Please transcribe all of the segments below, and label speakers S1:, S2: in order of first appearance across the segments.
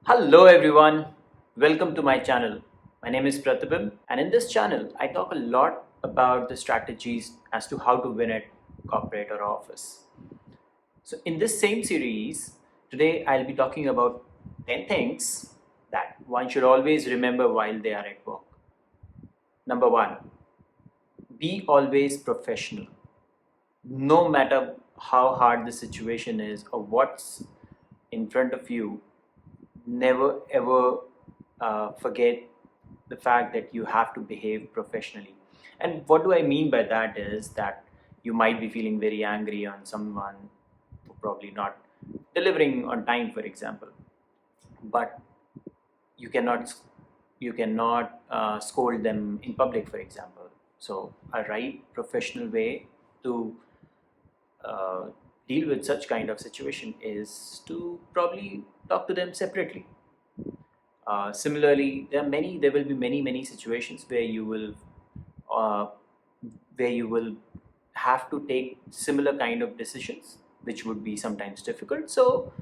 S1: Hello everyone, welcome to my channel. My name is Pratibim, and in this channel I talk a lot about the strategies as to how to win at corporate or office. So in this same series, today I'll be talking about 10 things that one should always remember while they are at work. Number 1, be always professional. No matter how hard the situation is or what's in front of you, never ever forget the fact that you have to behave professionally. And what do I mean by that is that you might be feeling very angry on someone for probably not delivering on time, for example, but you cannot scold them in public, for example. So a right professional way to uh, deal with such kind of situation is to probably talk to them separately. Similarly, there will be many situations uh, where you will have to take similar kind of decisions, which would be sometimes difficult. So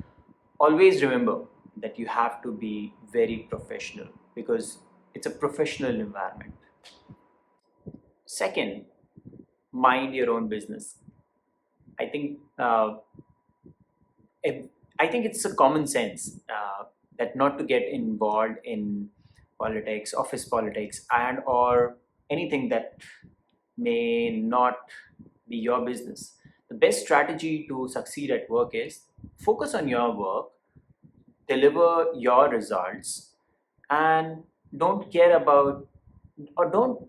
S1: always remember that you have to be very professional because it's a professional environment. Second, mind your own business. I think if, I think it's a common sense that not to get involved in politics, office politics, and or anything that may not be your business. The best strategy to succeed at work is focus on your work, deliver your results, and don't care about or don't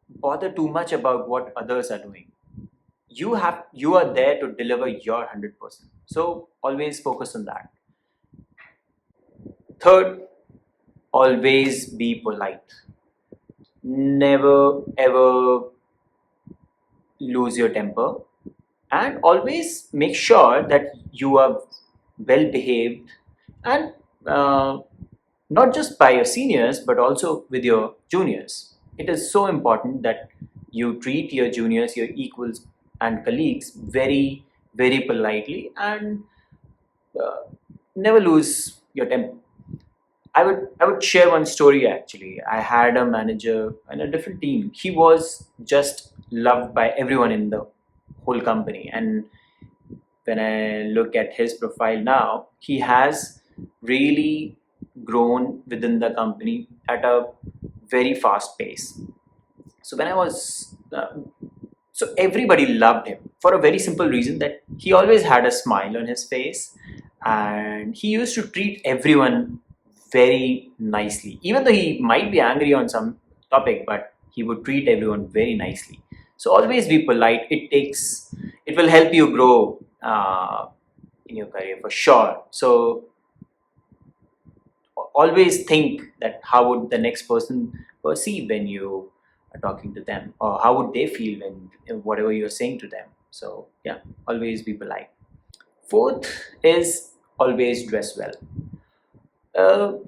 S1: bother too much about what others are doing. You are there to deliver your 100%. So always focus on that. Third, always be polite. Never ever lose your temper, and always make sure that you are well behaved, and not just by your seniors but also with your juniors. It is so important that you treat your juniors, your equals and colleagues very politely, and uh, never lose your temper. I would share one story actually. I had a manager in a different team. He was just loved by everyone in the whole company. And when I look at his profile now, he has really grown within the company at a very fast pace. So when I was so everybody loved him for a very simple reason that he always had a smile on his face, and he used to treat everyone very nicely, even though he might be angry on some topic, but he would treat everyone very nicely. So always be polite. It will help you grow in your career for sure. So always think that how would the next person perceive when you are talking to them, or how would they feel when whatever you're saying to them. So yeah, always be polite. Fourth is always dress well.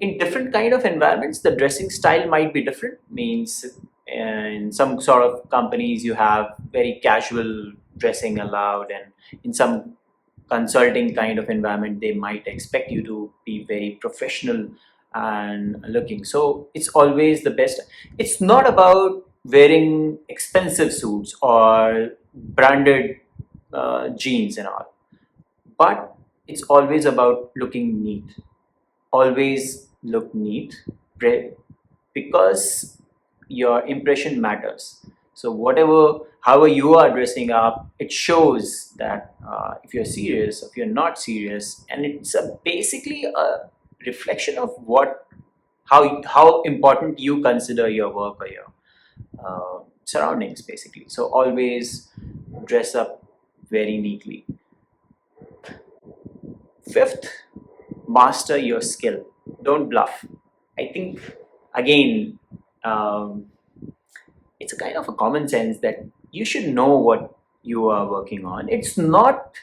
S1: In different kind of environments the dressing style might be different. Means in some sort of companies you have very casual dressing allowed, and in some consulting kind of environment they might expect you to be very professional and looking. So it's always the best. It's not about wearing expensive suits or branded jeans and all, but it's always about looking neat. Always look neat, because your impression matters. So whatever, however you are dressing up, it shows that if you're serious, if you're not serious, and it's basically a reflection of how important you consider your work or your surroundings, basically. So always dress up very neatly. Fifth, master your skill. Don't bluff. I think again, um, it's a kind of a common sense that you should know what you are working on. It's not.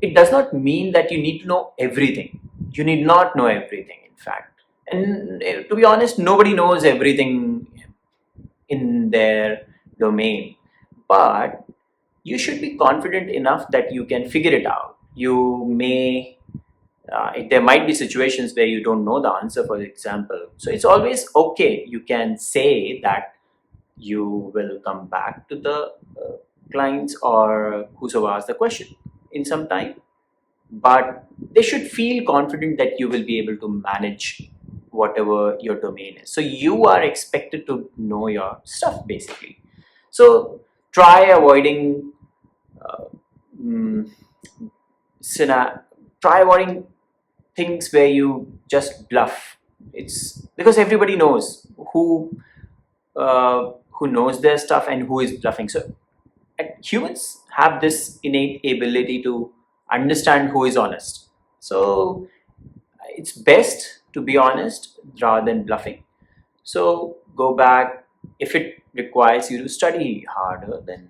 S1: It does not mean that you need to know everything. You need not know everything, in fact. And to be honest, nobody knows everything in their domain. But you should be confident enough that you can figure it out. You may There might be situations where you don't know the answer, for example. So it's always okay. You can say that you will come back to the clients or whosoever asked the question in some time, but they should feel confident that you will be able to manage whatever your domain is. So you are expected to know your stuff basically. So try avoiding uh, mm, scena- try avoiding things where you just bluff. It's because everybody knows who knows their stuff and who is bluffing. So humans have this innate ability to understand who is honest. So it's best to be honest rather than bluffing. So go back. If it requires you to study harder, then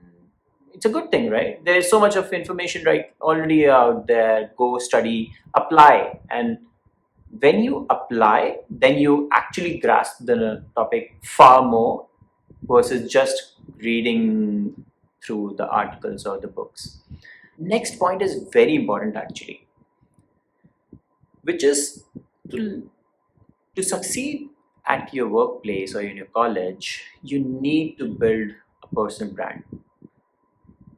S1: it's a good thing, right? There is so much of information right already out there. Go study, apply, and when you apply, then you actually grasp the topic far more versus just reading through the articles or the books. Next point is very important actually, which is to, to succeed at your workplace or in your college, you need to build a personal brand.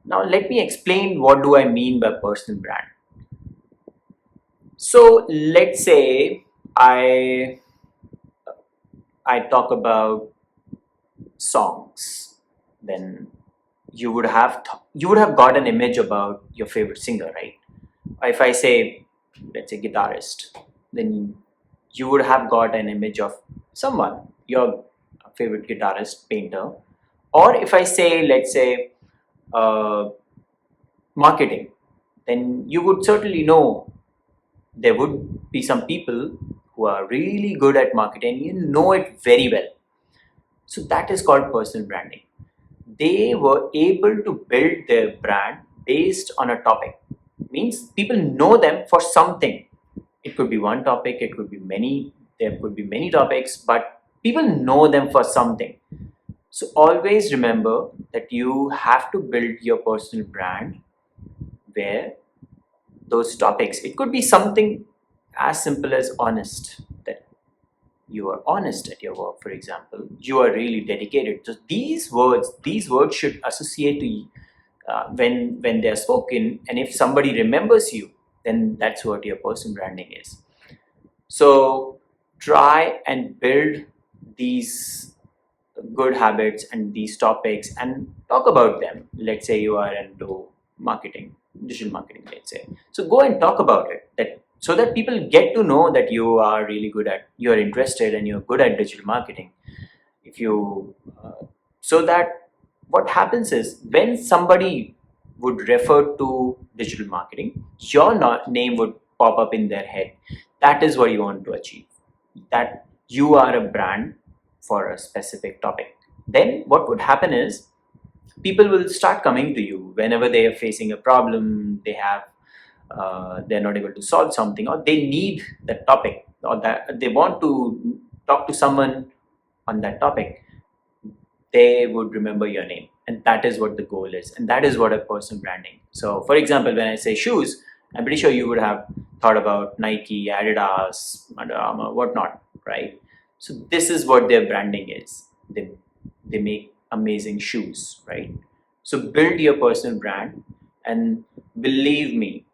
S1: Now let me explain what do I mean by personal brand. So let's say I talk about songs, then you would have got an image about your favorite singer, right? If I say, let's say, guitarist, then you would have got an image of someone, your favorite guitarist, painter. Or if I say, let's say, uh, marketing, then you would certainly know there would be some people who are really good at marketing. You know it very well. So that is called personal branding. They were able to build their brand based on a topic. Means people know them for something. It could be one topic, it could be many, there could be many topics, but people know them for something. So always remember that you have to build your personal brand where those topics, it could be something as simple as honest, that you are honest at your work, for example, you are really dedicated. So these words should associate to you when they're spoken, and if somebody remembers you, then that's what your personal branding is. So try and build these good habits and these topics and talk about them. Let's say you are into marketing, digital marketing, let's say. So go and talk about it, that so that people get to know that you are really good at, you're interested and you're good at digital marketing. If you so that what happens is when somebody would refer to digital marketing, your name would pop up in their head. That is what you want to achieve, that you are a brand for a specific topic. Then what would happen is people will start coming to you whenever they are facing a problem, they're not able to solve something, or they need that topic, or that they want to talk to someone on that topic. They would remember your name, and that is what the goal is, and that is what a personal branding. So for example, when I say shoes, I'm pretty sure you would have thought about Nike, Adidas, Under Armour, whatnot, right? So this is what their branding is. They make amazing shoes, right? So build your personal brand, and believe me,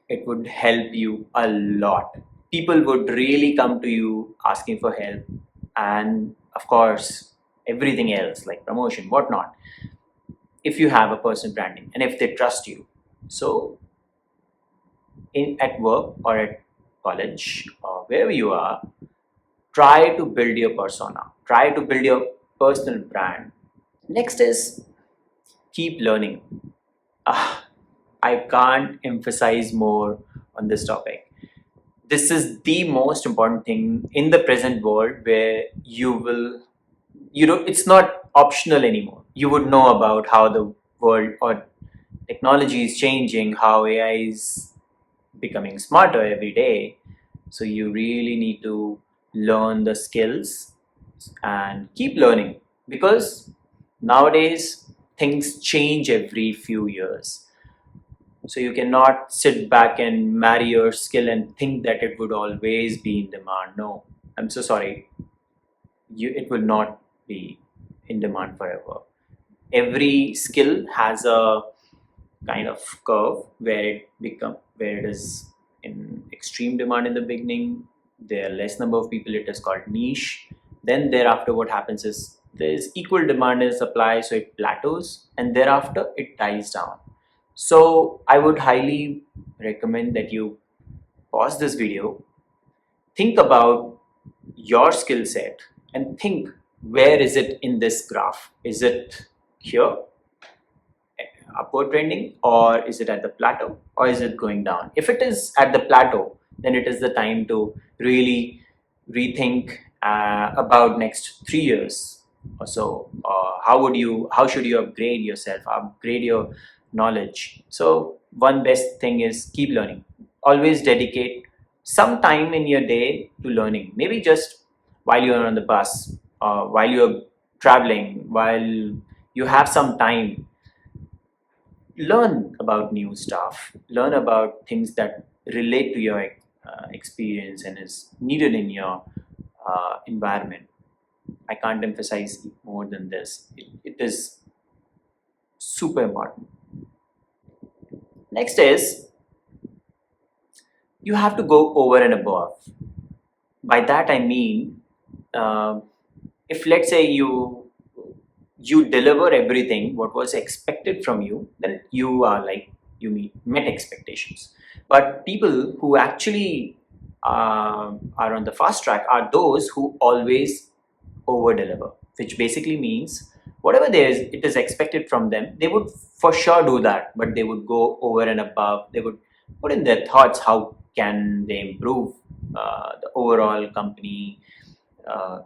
S1: it would help you a lot. People would really come to you asking for help, and of course, everything else like promotion, whatnot, if you have a personal branding and if they trust you. So, in at work or at college or wherever you are, try to build your persona, try to build your personal brand. Next is keep learning. Ah, I can't emphasize more on this topic. This is the most important thing in the present world, where it's not optional anymore. You would know about how the world or technology is changing, how AI is becoming smarter every day. So you really need to learn the skills and keep learning, because nowadays things change every few years. So you cannot sit back and marry your skill and think that it would always be in demand. No, I'm so sorry. It will not be in demand forever. Every skill has a kind of curve where it is in extreme demand in the beginning. There are less number of people, it is called niche. Then thereafter what happens is there is equal demand and supply, so it plateaus, and thereafter it dies down. So I would highly recommend that you pause this video, think about your skill set, and think, where is it in this graph? Is it here, upward trending, or is it at the plateau, or is it going down? If it is at the plateau, then it is the time to really rethink about next 3 years or so. How should you upgrade yourself, upgrade your knowledge? So one best thing is keep learning. Always dedicate some time in your day to learning. Maybe just while you're on the bus, while you're traveling, while you have some time, learn about new stuff, learn about things that relate to your experience and is needed in your environment. I can't emphasize more than this. It is super important. Next is, you have to go over and above. By that I mean, uh, if let's say you deliver everything what was expected from you, then you are like, met expectations. But people who actually are on the fast track are those who always over deliver, which basically means whatever it is expected from them, they would for sure do that, but they would go over and above. They would put in their thoughts, how can they improve the overall uh,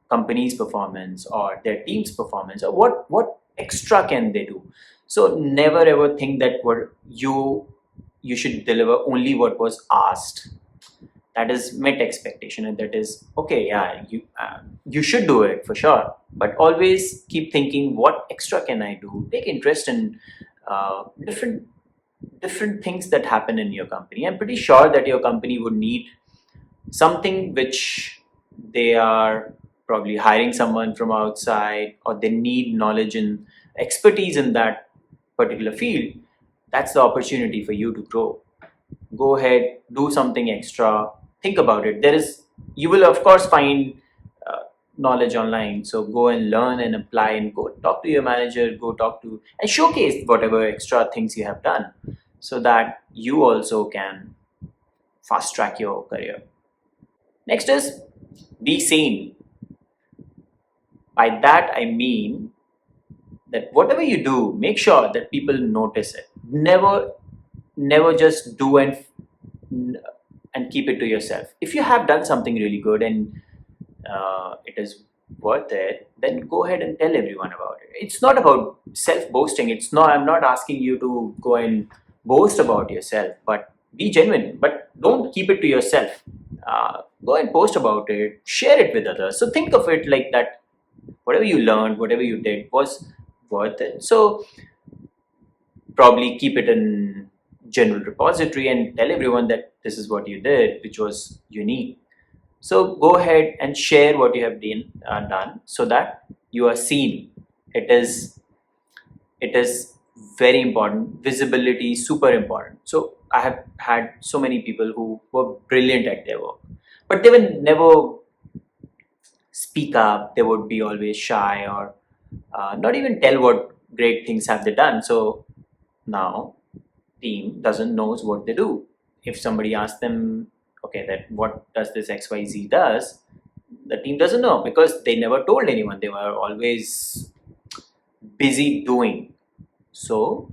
S1: company's performance or their team's performance, or what extra can they do. So never ever think that what you should deliver only what was asked. That is met expectation, and that is okay. Yeah, you should do it for sure, but always keep thinking, what extra can I do? Take interest in different things that happen in your company. I'm pretty sure that your company would need something which they are probably hiring someone from outside, or they need knowledge and expertise in that particular field. That's the opportunity for you to grow. Go ahead, do something extra, think about it. You will of course find uh, knowledge online, so go and learn and apply, and go talk to your manager, go talk to and showcase whatever extra things you have done, so that you also can fast track your career. Next is, be seen. By that I mean that whatever you do, make sure that people notice it. Never just do and keep it to yourself. If you have done something really good and it is worth it, then go ahead and tell everyone about it. It's not about self boasting. It's not. I'm not asking you to go and boast about yourself, but be genuine. But don't keep it to yourself. Go and post about it. Share it with others. So think of it like that. Whatever you learned, whatever you did, was worth it. So probably keep it in general repository and tell everyone that this is what you did, which was unique. So go ahead and share what you have done, so that you are seen. It is it is very important. Visibility is super important. So I have had so many people who were brilliant at their work, but they will never speak up. They would be always shy, or not even tell what great things have they done. So now team doesn't knows what they do. If somebody asks them, okay, that what does this XYZ does, the team doesn't know, because they never told anyone. They were always busy doing. So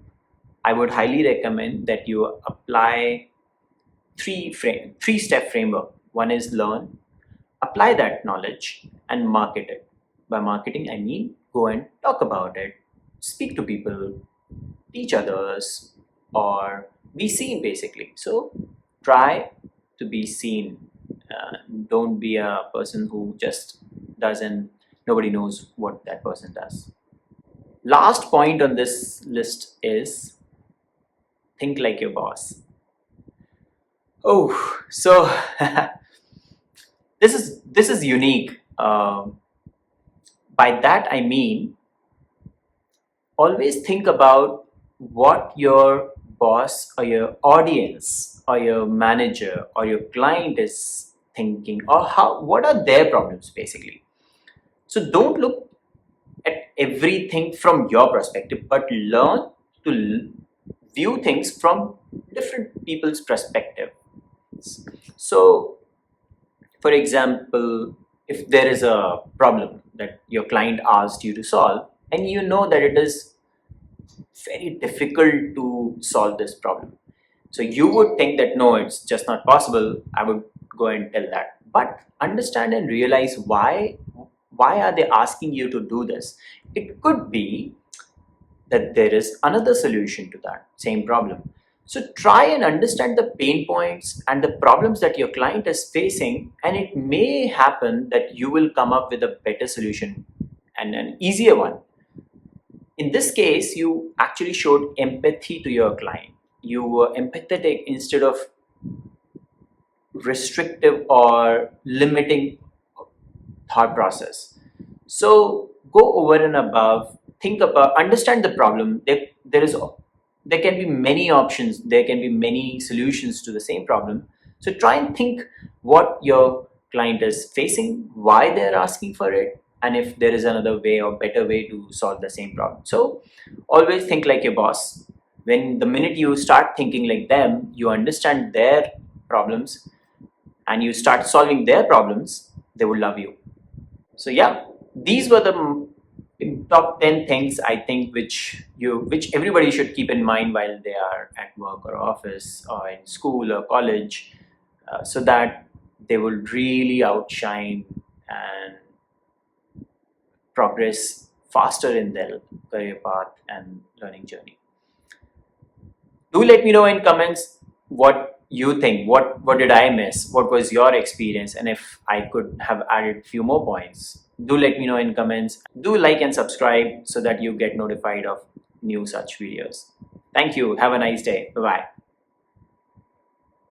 S1: I would highly recommend that you apply three step framework. One is learn, apply that knowledge, and market it. By marketing I mean, go and talk about it, speak to people, teach others, or be seen basically. So try to be seen. Don't be a person who just does and nobody knows what that person does. Last point on this list is, think like your boss. Oh, so this is unique. By that I mean, always think about what your boss or your audience or your manager or your client is thinking, or how what are their problems basically. So don't look at everything from your perspective, but learn to view things from different people's perspective. So for example, if there is a problem that your client asked you to solve and you know that it is very difficult to solve this problem, so you would think that no, it's just not possible, I would go and tell that. But understand and realize why are they asking you to do this. It could be that there is another solution to that same problem. So try and understand the pain points and the problems that your client is facing, and it may happen that you will come up with a better solution and an easier one. In this case, you actually showed empathy to your client. You were empathetic instead of restrictive or limiting thought process. So go over and above, think about, understand the problem. There can be many options, there can be many solutions to the same problem. So try and think what your client is facing, why they're asking for it, and if there is another way or better way to solve the same problem. So always think like your boss. When the minute you start thinking like them, you understand their problems and you start solving their problems, they will love you. So yeah, these were the top 10 things I think which everybody should keep in mind while they are at work or office or in school or college, so that they will really outshine and progress faster in their career path and learning journey. Do let me know in comments what you think. What did I miss? What was your experience? And if I could have added few more points, do let me know in comments. Do like and subscribe so that you get notified of new such videos. Thank you. Have a nice day. Bye bye.